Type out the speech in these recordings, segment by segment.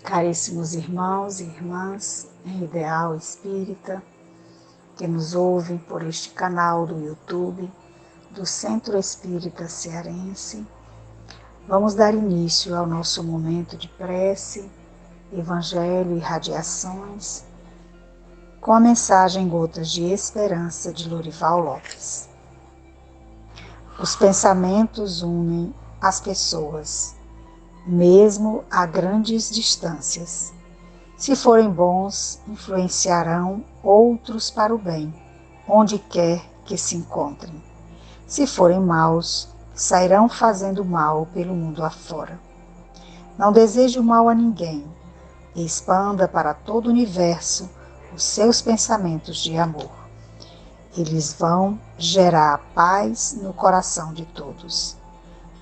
Caríssimos irmãos e irmãs em Ideal Espírita, que nos ouvem por este canal do YouTube do Centro Espírita Cearense, vamos dar início ao nosso momento de prece, Evangelho e Radiações, com a mensagem Gotas de Esperança de Lorival Lopes. Os pensamentos unem as pessoas, mesmo a grandes distâncias. Se forem bons, influenciarão outros para o bem, onde quer que se encontrem. Se forem maus, sairão fazendo mal pelo mundo afora. Não deseje o mal a ninguém e expanda para todo o universo os seus pensamentos de amor. Eles vão gerar paz no coração de todos.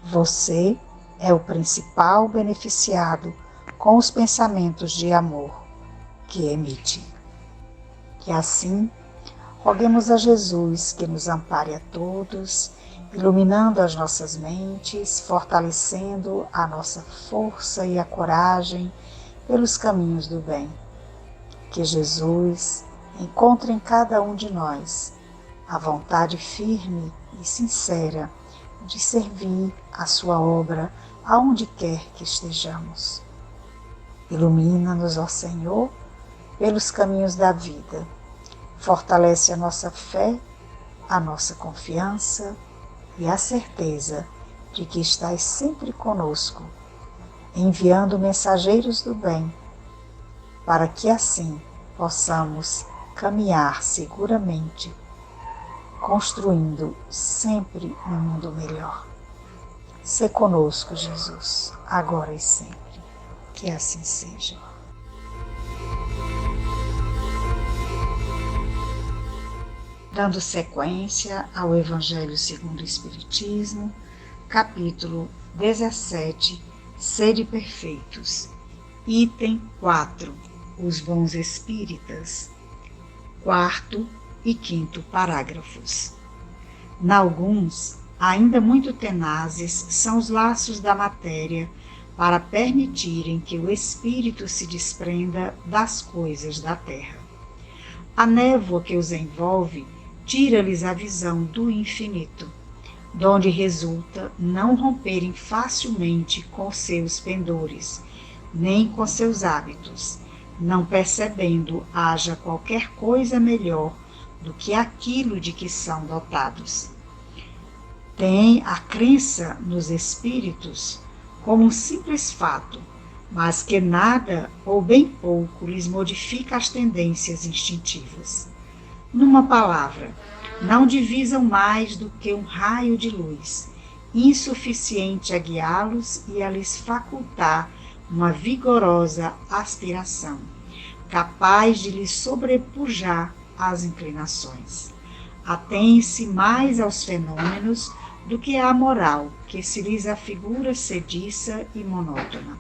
Você é o principal beneficiado com os pensamentos de amor que emite. Que assim, roguemos a Jesus que nos ampare a todos, iluminando as nossas mentes, fortalecendo a nossa força e a coragem pelos caminhos do bem. Que Jesus encontre em cada um de nós a vontade firme e sincera de servir a sua obra aonde quer que estejamos. Ilumina-nos, ó Senhor, pelos caminhos da vida. Fortalece a nossa fé, a nossa confiança e a certeza de que estás sempre conosco, enviando mensageiros do bem, para que assim possamos caminhar seguramente, construindo sempre um mundo melhor. Sê conosco, Jesus, agora e sempre. Que assim seja. Dando sequência ao Evangelho segundo o Espiritismo, capítulo 17, Sede Perfeitos, item 4, os bons espíritas, 4º e 5º parágrafos. Nalguns, ainda muito tenazes, são os laços da matéria para permitirem que o espírito se desprenda das coisas da terra. A névoa que os envolve tira-lhes a visão do infinito, donde resulta não romperem facilmente com seus pendores, nem com seus hábitos, não percebendo haja qualquer coisa melhor do que aquilo de que são dotados. Têm a crença nos espíritos como um simples fato, mas que nada ou bem pouco lhes modifica as tendências instintivas. Numa palavra, não divisam mais do que um raio de luz, insuficiente a guiá-los e a lhes facultar uma vigorosa aspiração, capaz de lhes sobrepujar as inclinações. Atém-se mais aos fenômenos do que à moral, que se lhes afigura sediça e monótona.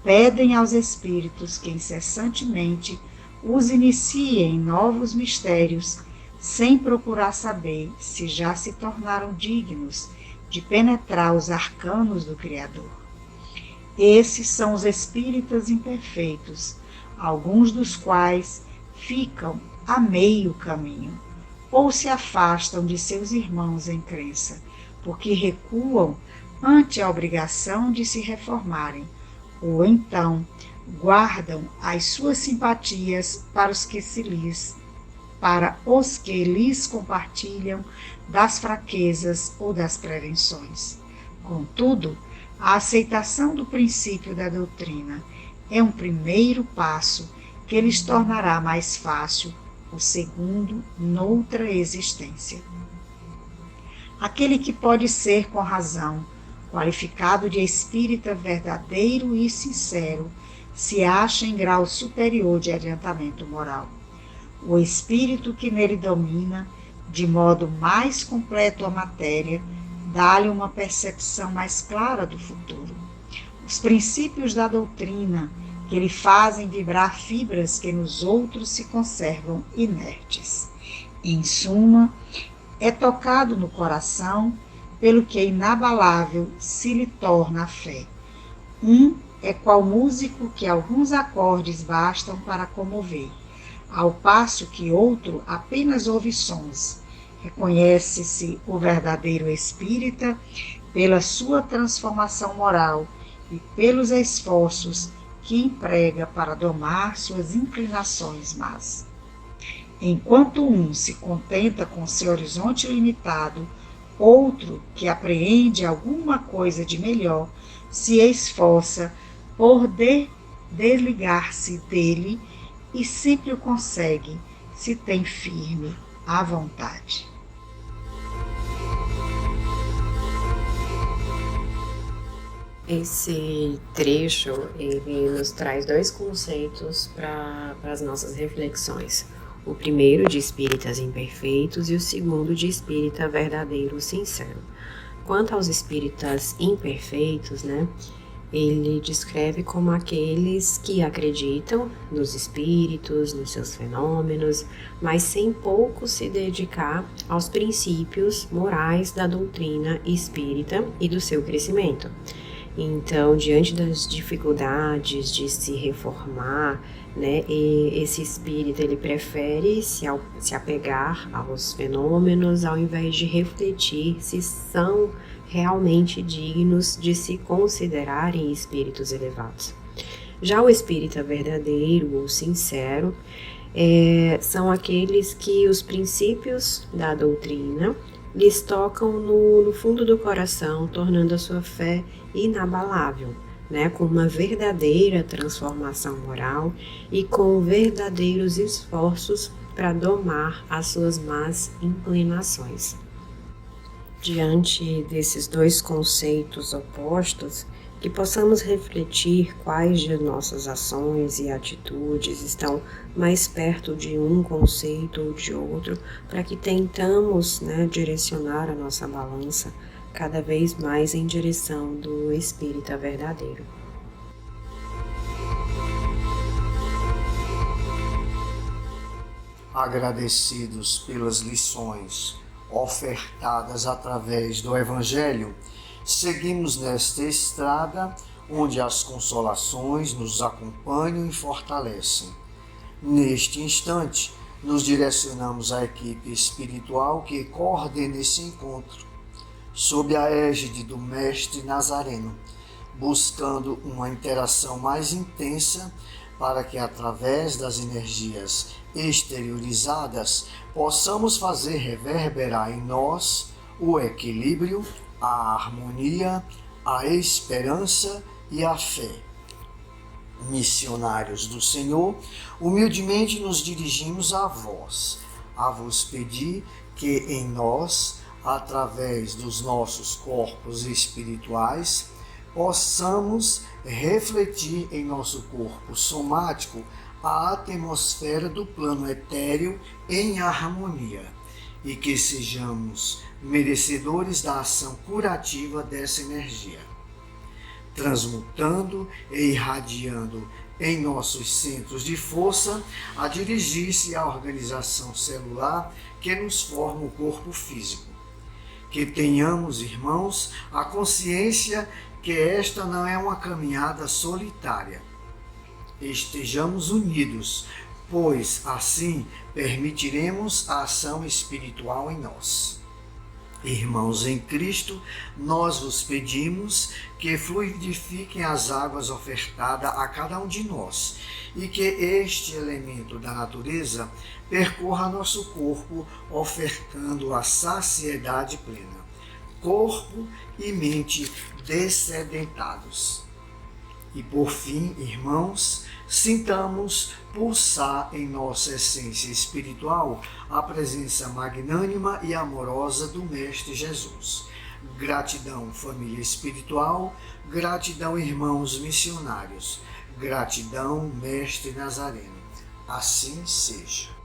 Pedem aos espíritos que incessantemente os iniciem em novos mistérios, sem procurar saber se já se tornaram dignos de penetrar os arcanos do Criador. Esses são os espíritas imperfeitos, alguns dos quais ficam a meio caminho, ou se afastam de seus irmãos em crença, porque recuam ante a obrigação de se reformarem, ou então guardam as suas simpatias para os que lhes compartilham das fraquezas ou das prevenções. Contudo, a aceitação do princípio da doutrina é um primeiro passo que lhes tornará mais fácil o segundo noutra existência. Aquele que pode ser, com razão, qualificado de espírita verdadeiro e sincero, se acha em grau superior de adiantamento moral. O espírito que nele domina, de modo mais completo a matéria, dá-lhe uma percepção mais clara do futuro. Os princípios da doutrina que lhe fazem vibrar fibras que nos outros se conservam inertes. Em suma, é tocado no coração pelo que inabalável se lhe torna a fé. Um é qual músico que alguns acordes bastam para comover, ao passo que outro apenas ouve sons. Reconhece-se o verdadeiro espírita pela sua transformação moral e pelos esforços que emprega para domar suas inclinações más. Enquanto um se contenta com seu horizonte limitado, outro, que apreende alguma coisa de melhor, se esforça por desligar-se dele e sempre o consegue, se tem firme a vontade. Esse trecho, ele nos traz dois conceitos para as nossas reflexões. O primeiro de espíritas imperfeitos e o segundo de espírita verdadeiro sincero. Quanto aos espíritas imperfeitos, ele descreve como aqueles que acreditam nos espíritos, nos seus fenômenos, mas sem pouco se dedicar aos princípios morais da doutrina espírita e do seu crescimento. Então, diante das dificuldades de se reformar, esse espírito ele prefere se apegar aos fenômenos ao invés de refletir se são realmente dignos de se considerarem espíritos elevados. Já o espírita verdadeiro ou sincero são aqueles que os princípios da doutrina lhes tocam no fundo do coração, tornando a sua fé inabalável, com uma verdadeira transformação moral e com verdadeiros esforços para domar as suas más inclinações. Diante desses dois conceitos opostos, que possamos refletir quais de nossas ações e atitudes estão mais perto de um conceito ou de outro, para que tentamos direcionar a nossa balança cada vez mais em direção do espírita verdadeiro. Agradecidos pelas lições ofertadas através do Evangelho, seguimos nesta estrada onde as consolações nos acompanham e fortalecem. Neste instante, nos direcionamos à equipe espiritual que coordena esse encontro, sob a égide do Mestre Nazareno, buscando uma interação mais intensa para que, através das energias exteriorizadas, possamos fazer reverberar em nós o equilíbrio, a harmonia, a esperança e a fé. Missionários do Senhor, humildemente nos dirigimos a vos pedir que em nós, através dos nossos corpos espirituais, possamos refletir em nosso corpo somático a atmosfera do plano etéreo em harmonia e que sejamos merecedores da ação curativa dessa energia, transmutando e irradiando em nossos centros de força a dirigir-se à organização celular que nos forma o corpo físico. Que tenhamos, irmãos, a consciência que esta não é uma caminhada solitária. Estejamos unidos, pois assim permitiremos a ação espiritual em nós. Irmãos em Cristo, nós vos pedimos que fluidifiquem as águas ofertadas a cada um de nós e que este elemento da natureza percorra nosso corpo, ofertando a saciedade plena, corpo e mente dessedentados. E por fim, irmãos, sintamos pulsar em nossa essência espiritual a presença magnânima e amorosa do Mestre Jesus. Gratidão, família espiritual, gratidão, irmãos missionários, gratidão, Mestre Nazareno. Assim seja.